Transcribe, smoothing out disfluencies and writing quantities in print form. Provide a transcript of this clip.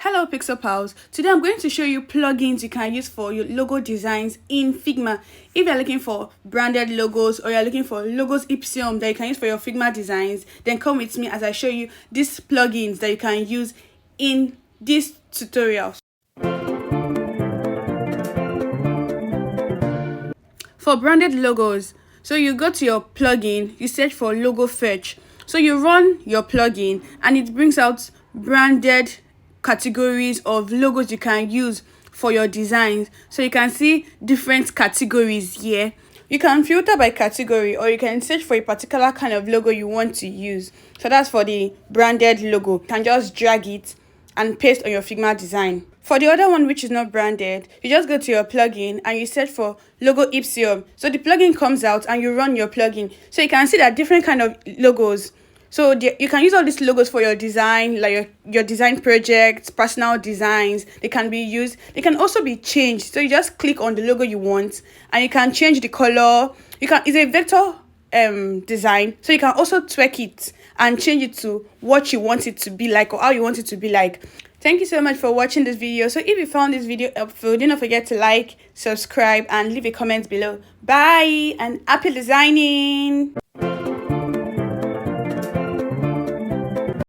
Hello Pixel Pals, today I'm going to show you plugins you can use for your logo designs in Figma. If you're looking for branded logos or you're looking for logos ipsum that you can use for your Figma designs, then come with me as I show you these plugins that you can use in this tutorial. For branded logos, so you go to your plugin, you search for logo fetch. So you run your plugin and it brings out branded categories of logos you can use for your designs. So you can see different categories here. You can filter by category or you can search for a particular kind of logo you want to use. So that's for the branded logo. You can just drag it and paste on your Figma design. For the other one which is not branded, you just go to your plugin and you search for logo ipsum. So the plugin comes out and you run your plugin. So you can see that different kind of logos. So you can use all these logos for your design, like your design projects, personal designs. They can be used. They can also be changed. So you just click on the logo you want and you can change the color. It's a vector design, so you can also tweak it and change it to what you want it to be like or how you want it to be like. Thank you so much for watching this video. So if you found this video helpful, do not forget to like, subscribe and leave a comment below. Bye and happy designing.